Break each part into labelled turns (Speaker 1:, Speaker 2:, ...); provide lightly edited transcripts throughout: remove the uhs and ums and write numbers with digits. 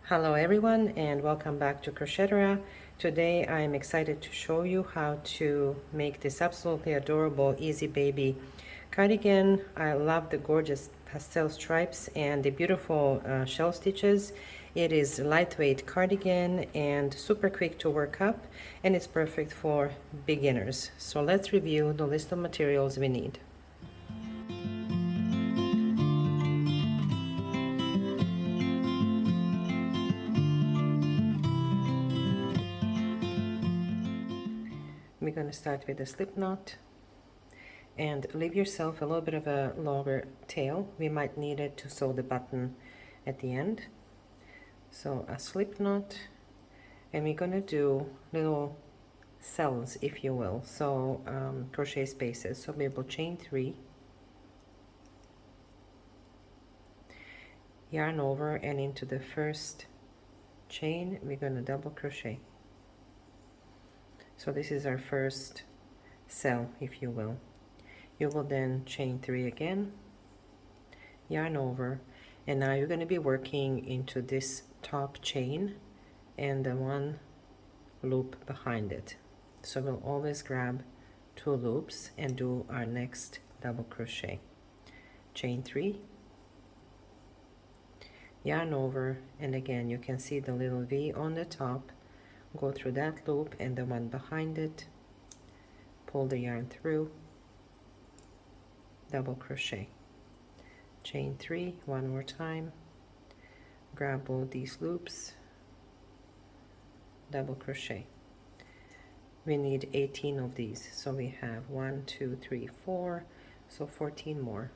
Speaker 1: Hello everyone and welcome back to CROchettera. Today I'm excited to show you how to make this absolutely adorable easy baby cardigan. I love the gorgeous pastel stripes and the beautiful shell stitches. It is lightweight cardigan and super quick to work up, and it's perfect for beginners. So let's review the list of materials we need. We're going to start with the slip knot and leave yourself a little bit of a longer tail. We might need it to sew the button at the end. So a slip knot, and we're going to do little cells, if you will, so crochet spaces. So we will chain 3, yarn over, and into the first chain we're going to double crochet. So this is our first cell, if you will. You will then chain 3 again, yarn over, and now you're going to be working into this top chain and the one loop behind it. So we'll always grab 2 loops and do our next double crochet. Chain 3, yarn over, and again you can see the little V on the top. Go through that loop and the one behind it, pull the yarn through, double crochet, chain 3 one more time, grab both these loops, double crochet. We need 18 of these, so we have 1 2 3 4, so 14 more.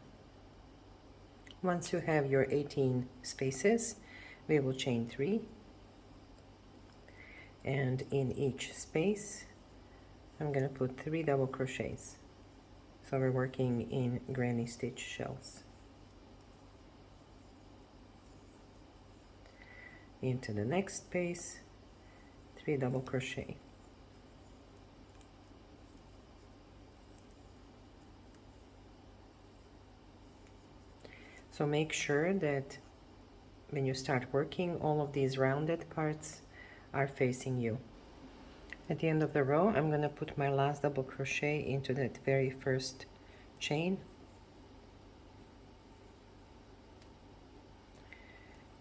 Speaker 1: Once you have your 18 spaces, we will chain 3, and in each space I'm going to put 3 double crochets. So we're working in granny stitch shells. Into the next space, 3 double crochet. So make sure that when you start working, all of these rounded parts are facing you. At the end of the row, I'm going to put my last double crochet into that very first chain,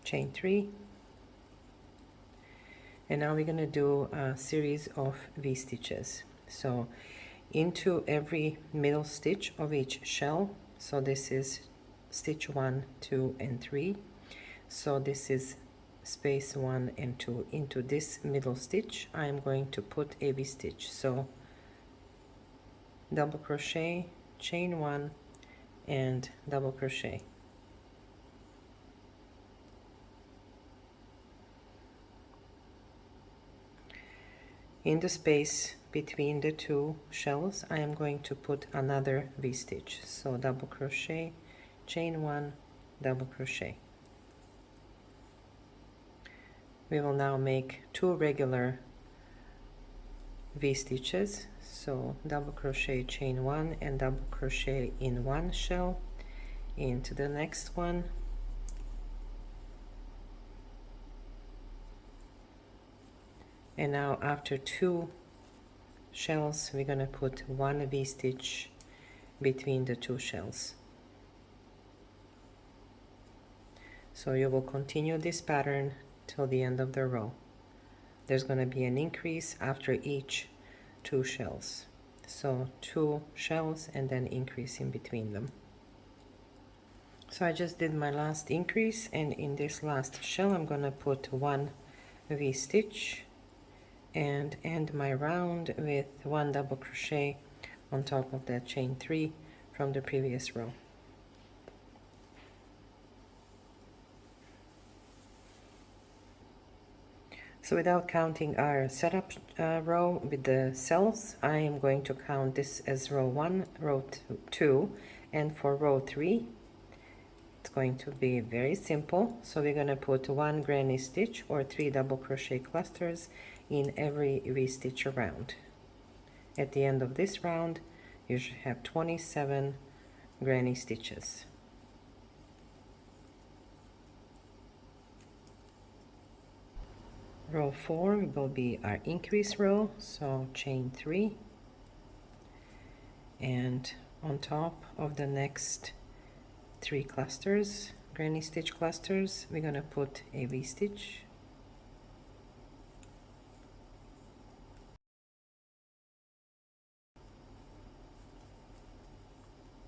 Speaker 1: chain 3, and now we're going to do a series of V-stitches. So into every middle stitch of each shell, so this is stitch 1, 2, and 3. So this is space 1 and 2. Into this middle stitch I am going to put a V-stitch. So double crochet, chain 1, and double crochet. In the space between the 2 shells I am going to put another V-stitch. So double crochet, chain 1, double crochet. We will now make 2 regular V-stitches, so double crochet, chain 1, and double crochet in one shell into the next one, and now after 2 shells we're going to put 1 V-stitch between the 2 shells. So you will continue this pattern till the end of the row. There's going to be an increase after each 2 shells. So 2 shells and then increase in between them. So I just did my last increase, and in this last shell I'm going to put 1 V-stitch and end my round with 1 double crochet on top of that chain 3 from the previous row. So without counting our setup row with the cells, I am going to count this as row 1, row 2, and for row 3, it's going to be very simple. So we're going to put 1 granny stitch or 3 double crochet clusters in every V-stitch around. At the end of this round, you should have 27 granny stitches. Row 4 will be our increase row, so chain 3, and on top of the next 3 clusters, granny stitch clusters, we're gonna put a V-stitch,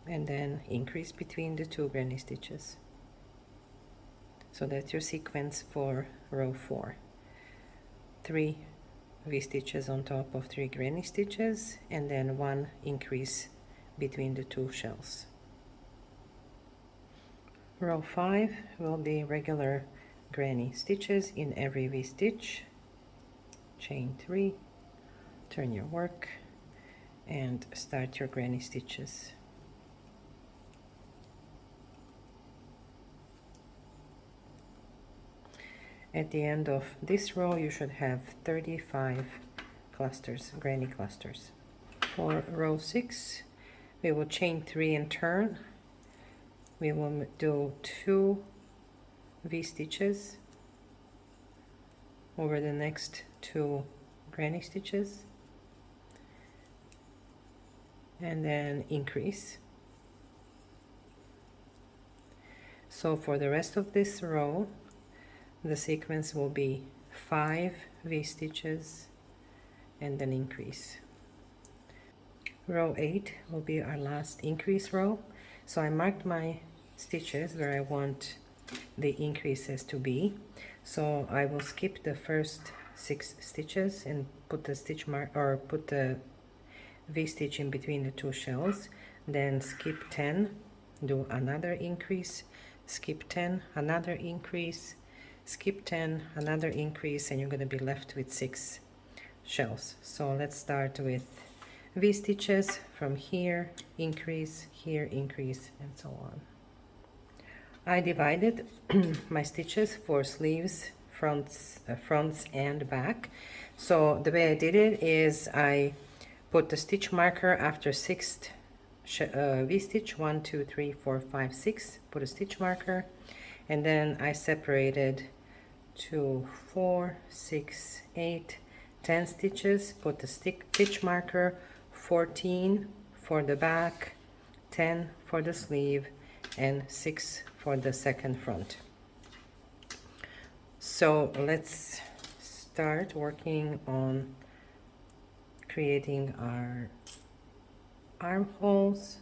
Speaker 1: and then increase between the 2 granny stitches. So that's your sequence for row 4. 3 V-stitches on top of 3 granny stitches, and then 1 increase between the 2 shells. Row 5 will be regular granny stitches in every V-stitch. Chain 3, turn your work, and start your granny stitches. At the end of this row, you should have 35 clusters, granny clusters. For row 6, we will chain 3 and turn. We will do 2 V-stitches over the next 2 granny stitches, and then increase. So for the rest of this row, the sequence will be 5 V-stitches and then increase. Row 8 will be our last increase row. So I marked my stitches where I want the increases to be. So I will skip the first 6 stitches and put the stitch mark, or put the V-stitch in between the 2 shells, then skip 10, do another increase, skip 10, another increase, skip 10, another increase, and you're going to be left with 6 shells. So let's start with V-stitches from here, increase, here, increase, and so on. I divided my stitches for sleeves, fronts and back. So the way I did it is I put the stitch marker after 6th V-stitch, 1, 2, 3, 4, 5, 6, put a stitch marker, and then I separated 2, 4, 6, 8, 10 stitches, put the stitch marker, 14 for the back, 10 for the sleeve, and 6 for the second front. So let's start working on creating our armholes.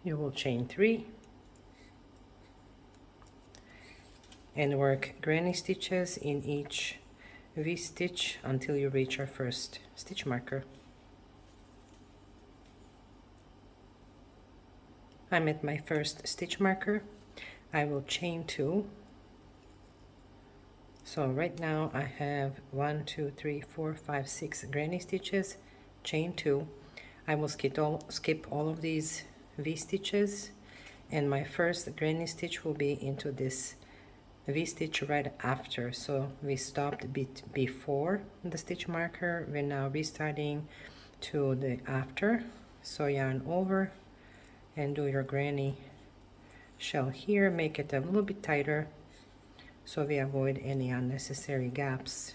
Speaker 1: You will chain 3 and work granny stitches in each V-stitch until you reach our first stitch marker. I'm at my first stitch marker. I will chain 2. So right now I have 1, 2, 3, 4, 5, 6 granny stitches, chain 2. I will skip all of these V-stitches, and my first granny stitch will be into this V-stitch right after. So we stopped a bit before the stitch marker. We're now restarting to the after. So yarn over and do your granny shell here. Make it a little bit tighter so we avoid any unnecessary gaps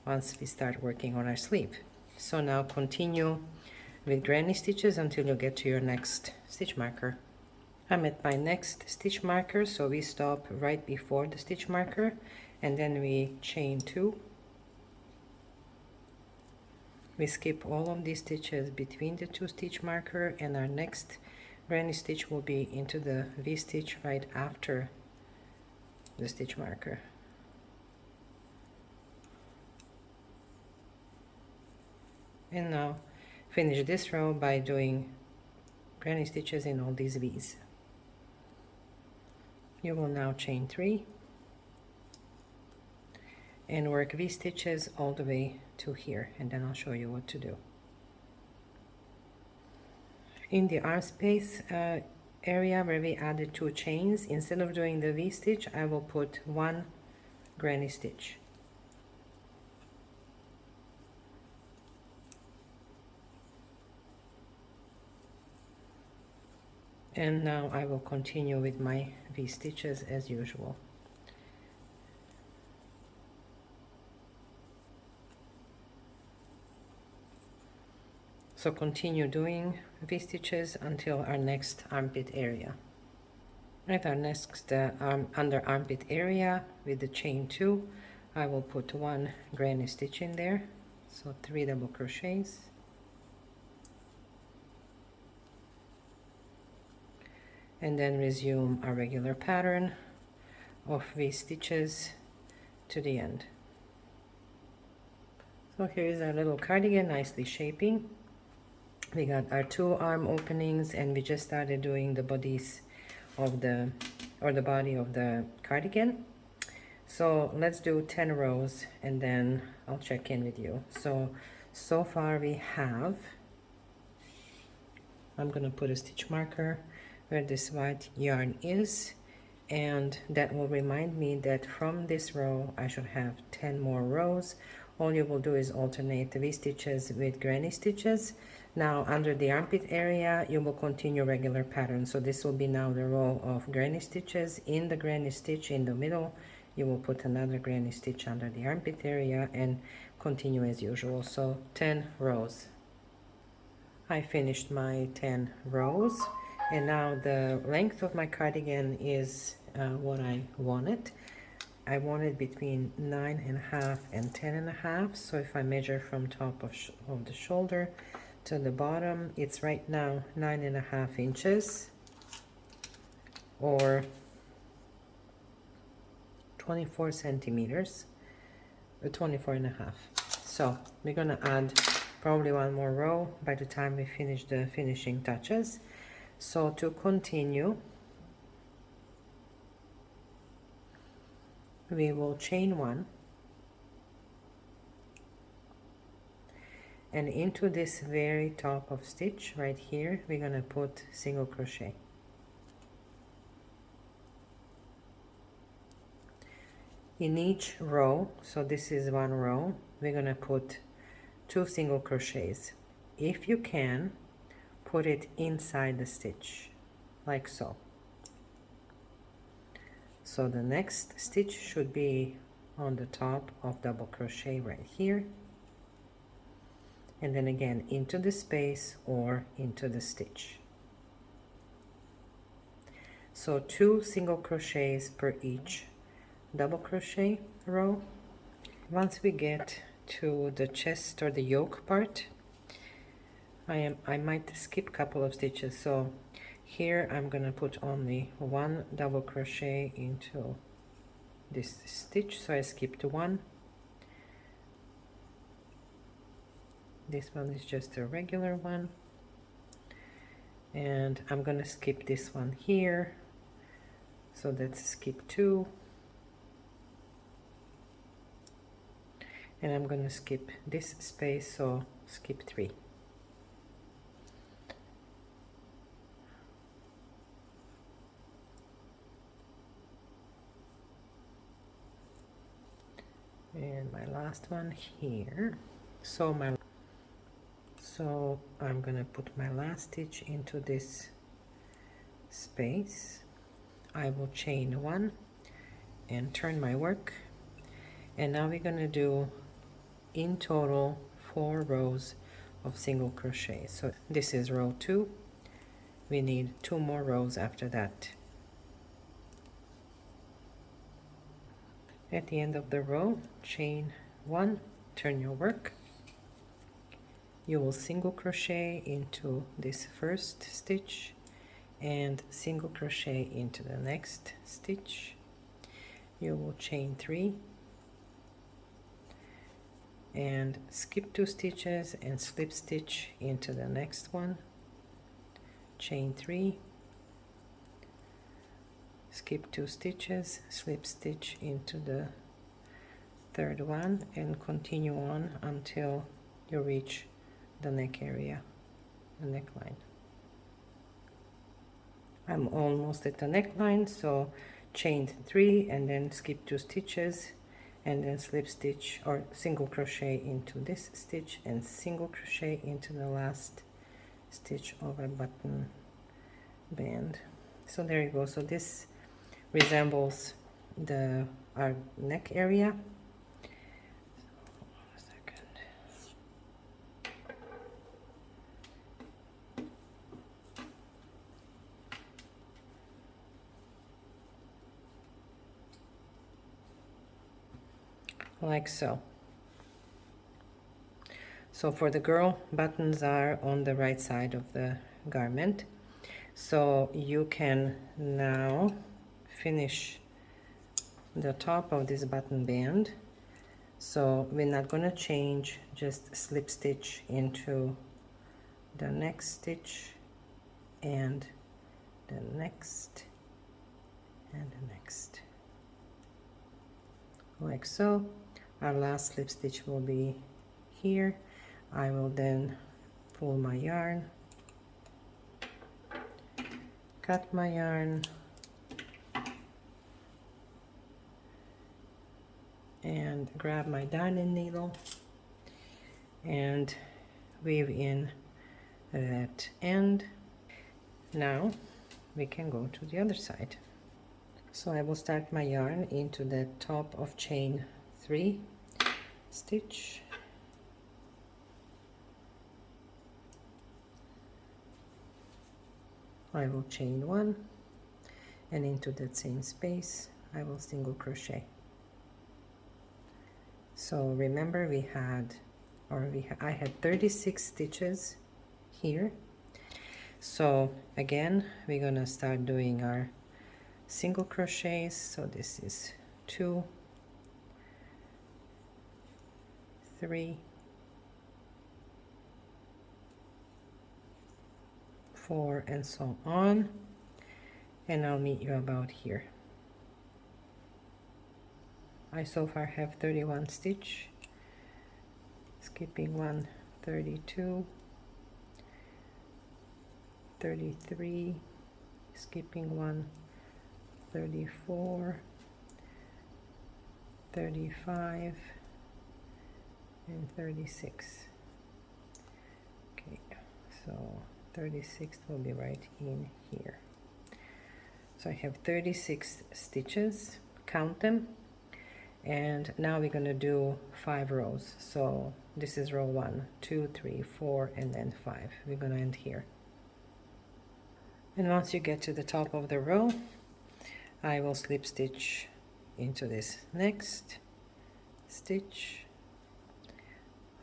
Speaker 1: once we start working on our sleeve. So now continue with granny stitches until you get to your next stitch marker. I'm at my next stitch marker, so we stop right before the stitch marker, and then we chain 2. We skip all of these stitches between the 2 stitch marker, and our next granny stitch will be into the V-stitch right after the stitch marker. And now finish this row by doing granny stitches in all these V's. You will now chain 3 and work V-stitches all the way to here, and then I'll show you what to do. In the arm space area where we added 2 chains, instead of doing the V-stitch, I will put 1 granny stitch. And now I will continue with my V-stitches as usual. So continue doing V-stitches until our next armpit area. At our next under armpit area with the chain 2, I will put 1 granny stitch in there, so 3 double crochets, and then resume our regular pattern of V-stitches to the end. So here is our little cardigan nicely shaping. We got our 2 arm openings, and we just started doing the bodies of the body of the cardigan. So let's do 10 rows and then I'll check in with you. So far we have, I'm gonna put a stitch marker where this white yarn is, and that will remind me that from this row I should have 10 more rows. All you will do is alternate the V-stitches with granny stitches. Now under the armpit area you will continue regular pattern, so this will be now the row of granny stitches. In the granny stitch in the middle you will put another granny stitch under the armpit area and continue as usual. So 10 rows. I finished my 10 rows, and now the length of my cardigan is what I wanted. I wanted between 9.5 and 10.5. So if I measure from top of the shoulder to the bottom, it's right now 9.5 inches, or 24 centimeters, 24.5. So we're gonna add probably 1 more row by the time we finish the finishing touches. So to continue, we will chain 1, and into this very top of stitch right here we're gonna put single crochet. In each row, so this is 1 row, we're gonna put 2 single crochets. If you can, put it inside the stitch like so. So the next stitch should be on the top of double crochet right here, and then again into the space or into the stitch. So 2 single crochets per each double crochet row. Once we get to the chest or the yoke part, I might skip a couple of stitches. So here I'm gonna put only 1 double crochet into this stitch, so I skipped 1. This one is just a regular one, and I'm gonna skip this one here, so let's skip 2. And I'm gonna skip this space, so skip 3. And my last one here. So I'm gonna put my last stitch into this space. I will chain 1 and turn my work, and now we're gonna do in total 4 rows of single crochet. So this is row 2. We need 2 more rows after that. At the end of the row, chain 1, turn your work. You will single crochet into this first stitch and single crochet into the next stitch. You will chain 3 and skip 2 stitches and slip stitch into the next one, chain 3, skip 2 stitches, slip stitch into the third one, and continue on until you reach the neck area, the neckline. I'm almost at the neckline, so chain 3 and then skip 2 stitches and then slip stitch or single crochet into this stitch and single crochet into the last stitch of a button band. So there you go. So this resembles our neck area. like so. So for the girl, buttons are on the right side of the garment. So you can now finish the top of this button band. So we're not going to change, just slip stitch into the next stitch and the next and the next, like so. Our last slip stitch will be here. I will then pull my yarn, cut my yarn, and grab my darning needle and weave in that end. Now we can go to the other side. So I will start my yarn into the top of chain 3 stitch. I will chain 1, and into that same space I will single crochet. So remember I had 36 stitches here. So again, we're gonna start doing our single crochets. So this is 2, 3, 4, and so on, and I'll meet you about here. I so far have 31 stitch, skipping 1, 32, 33, skipping 1, 34, 35, and 36. Okay, so 36 will be right in here. So I have 36 stitches, count them, and now we're going to do 5 rows. So this is row 1, 2, 3, 4, and then 5. We're going to end here. And once you get to the top of the row, I will slip stitch into this next stitch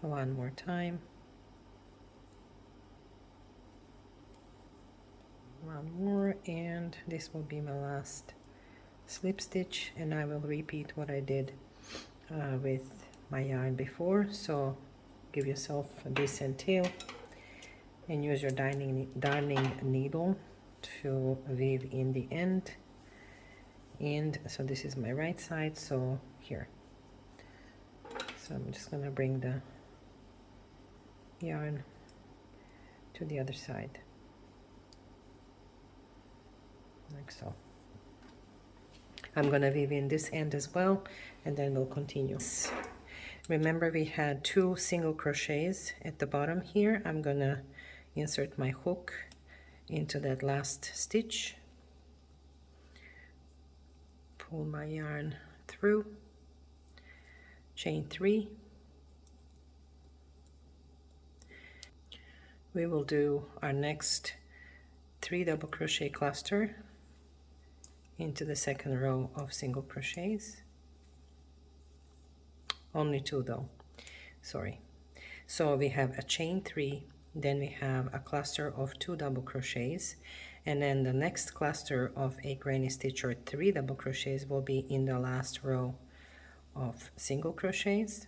Speaker 1: one more time, one more, and this will be my last slip stitch, and I will repeat what I did with my yarn before. So give yourself a decent tail and use your darning needle to weave in the end. And so this is my right side, so here. So I'm just gonna bring the yarn to the other side, like so. I'm gonna weave in this end as well, and then we'll continue. Remember, we had 2 single crochets at the bottom here. I'm gonna insert my hook into that last stitch, pull my yarn through, chain 3. We will do our next 3 double crochet cluster into the second row of single crochets. Only 2 though, sorry. So we have a chain 3, then we have a cluster of 2 double crochets, and then the next cluster of a granny stitch or 3 double crochets will be in the last row of single crochets.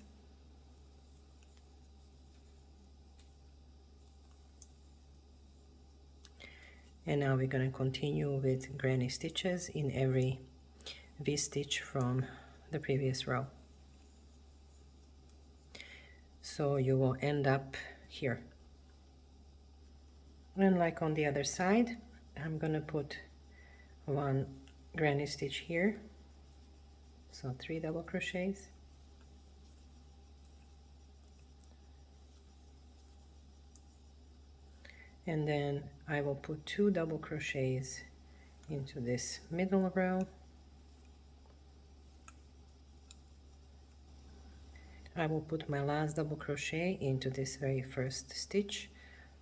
Speaker 1: And now we're going to continue with granny stitches in every V-stitch from the previous row. So you will end up here. And like on the other side, I'm going to put 1 granny stitch here. So 3 double crochets. And then I will put 2 double crochets into this middle row. I will put my last double crochet into this very first stitch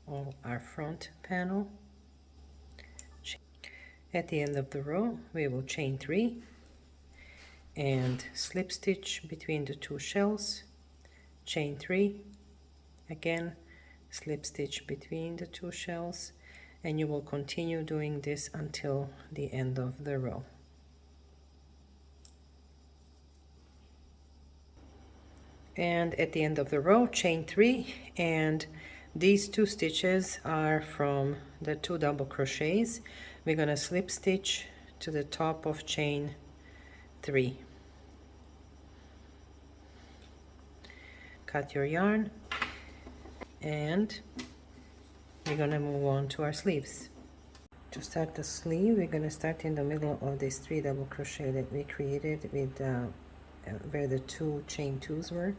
Speaker 1: of our front panel. At the end of the row, we will chain 3, and slip stitch between the two shells, chain 3, again slip stitch between the two shells, and you will continue doing this until the end of the row. And at the end of the row, chain 3, and these 2 stitches are from the 2 double crochets. We're going to slip stitch to the top of chain 3. Cut your yarn, and we're going to move on to our sleeves. To start the sleeve, we're going to start in the middle of this 3 double crochet that we created with where the 2 chain 2s were.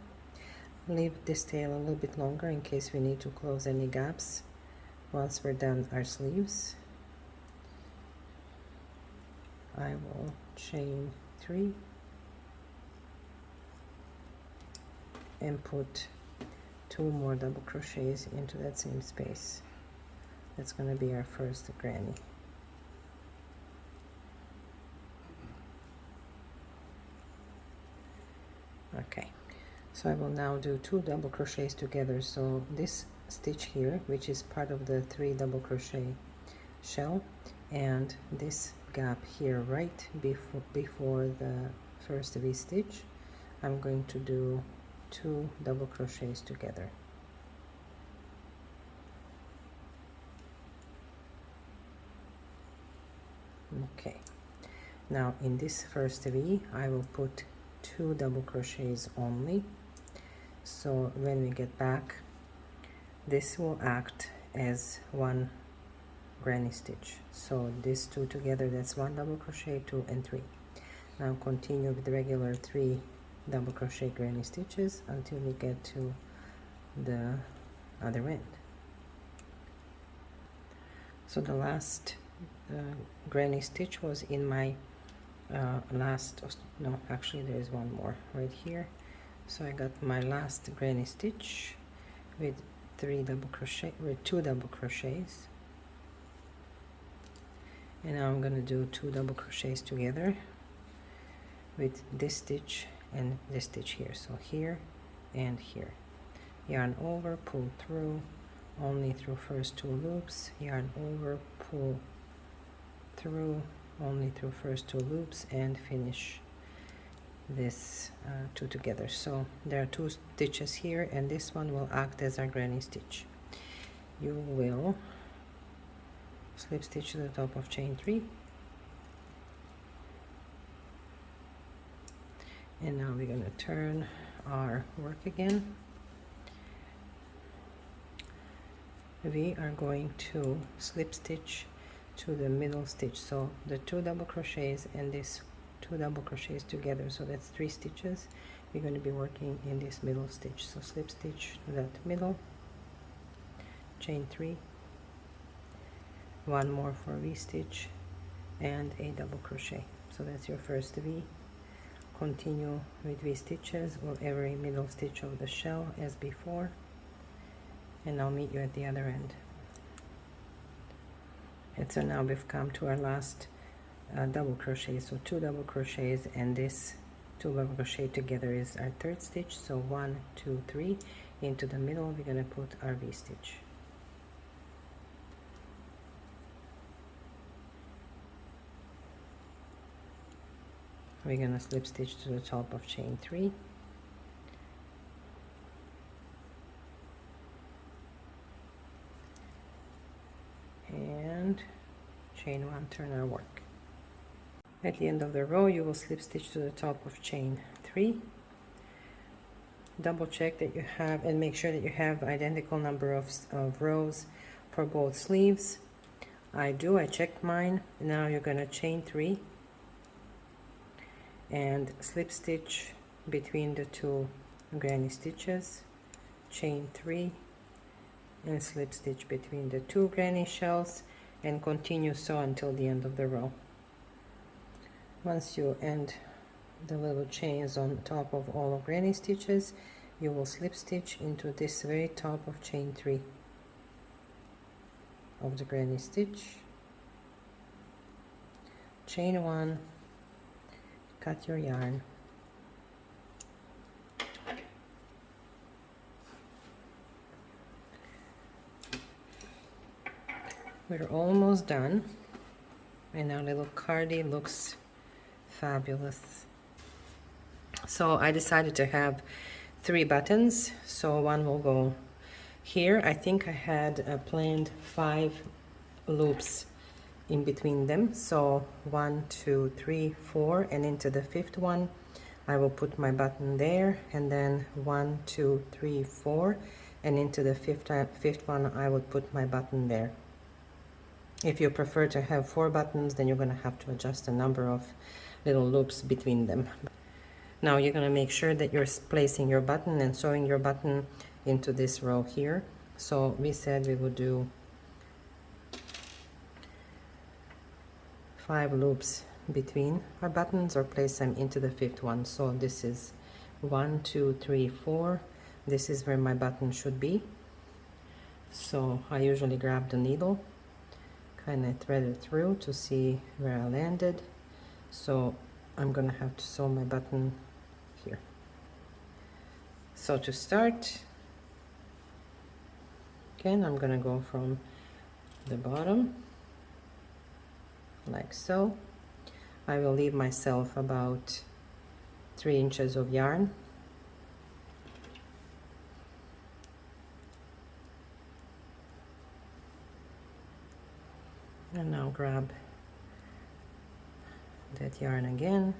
Speaker 1: Leave this tail a little bit longer in case we need to close any gaps once we're done our sleeves. I will chain 3 and put 2 more double crochets into that same space. That's going to be our first granny. Okay, so I will now do 2 double crochets together. So this stitch here, which is part of the 3 double crochet shell, and this gap here right before the first V stitch, I'm going to do 2 double crochets together. Okay, now in this first V I will put 2 double crochets only, so when we get back this will act as 1 granny stitch. So these 2 together, that's 1 double crochet, 2 and 3. Now continue with the regular 3 double crochet granny stitches until we get to the other end. So the last granny stitch was in my no, actually there is one more right here. So I got my last granny stitch with 2 double crochets, and now I'm going to do 2 double crochets together with this stitch and this stitch here. So here and here, yarn over, pull through only through first 2 loops, yarn over, pull through only through first 2 loops, and finish this 2 together. So there are 2 stitches here, and this one will act as our granny stitch. You will slip stitch to the top of chain 3, and now we're going to turn our work again. We are going to slip stitch to the middle stitch, so the 2 double crochets and this 2 double crochets together, so that's 3 stitches. We're going to be working in this middle stitch, so slip stitch to that middle, chain 3, 1 more for V stitch, and a double crochet. So that's your first V. Continue with V stitches or every middle stitch of the shell as before, and I'll meet you at the other end. And so now we've come to our last double crochet, so 2 double crochets, and this 2 double crochet together is our 3rd stitch. So 1, 2, 3 into the middle, we're going to put our V stitch. We're going to slip stitch to the top of chain 3, and chain 1, turn our work. At the end of the row, you will slip stitch to the top of chain 3. Double check that you have, and make sure that you have identical number of rows for both sleeves. I do, I checked mine. Now you're going to chain 3 and slip stitch between the 2 granny stitches, chain 3 and slip stitch between the 2 granny shells, and continue so until the end of the row. Once you end the little chains on top of all of granny stitches, you will slip stitch into this very top of chain 3 of the granny stitch, chain 1, cut your yarn. We're almost done, and our little cardi looks fabulous. So I decided to have 3 buttons, so one will go here. I think I had planned 5 loops in between them, so 1, 2, 3, 4, and into the 5th one I will put my button there, and then 1, 2, 3, 4, and into the 5th one I would put my button there. If you prefer to have 4 buttons, then you're going to have to adjust the number of little loops between them. Now you're going to make sure that you're placing your button and sewing your button into this row here. So we said we would do 5 loops between our buttons, or place them into the 5th one. So this is 1, 2, 3, 4. This is where my button should be. So I usually grab the needle, kind of thread it through to see where I landed. So I'm gonna have to sew my button here. So to start, again, I'm gonna go from the bottom like so. I will leave myself about 3 inches of yarn. And now grab that yarn again.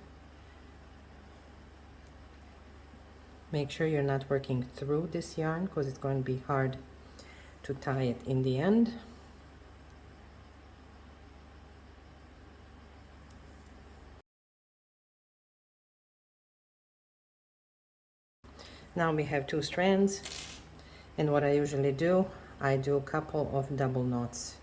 Speaker 1: Make sure you're not working through this yarn, because it's going to be hard to tie it in the end. Now we have 2 strands, and what I usually do, I do a couple of double knots.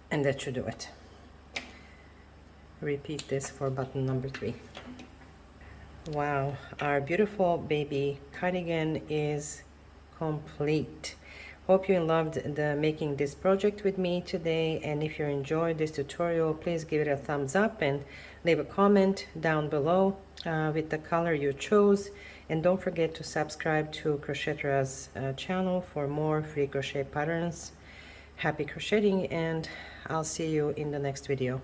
Speaker 1: And that should do it. Repeat this for button number 3. Wow, our beautiful baby cardigan is complete. Hope you loved making this project with me today, and if you enjoyed this tutorial, please give it a thumbs up and leave a comment down below with the color you chose, and don't forget to subscribe to CROchettera's channel for more free crochet patterns. Happy crocheting, and I'll see you in the next video.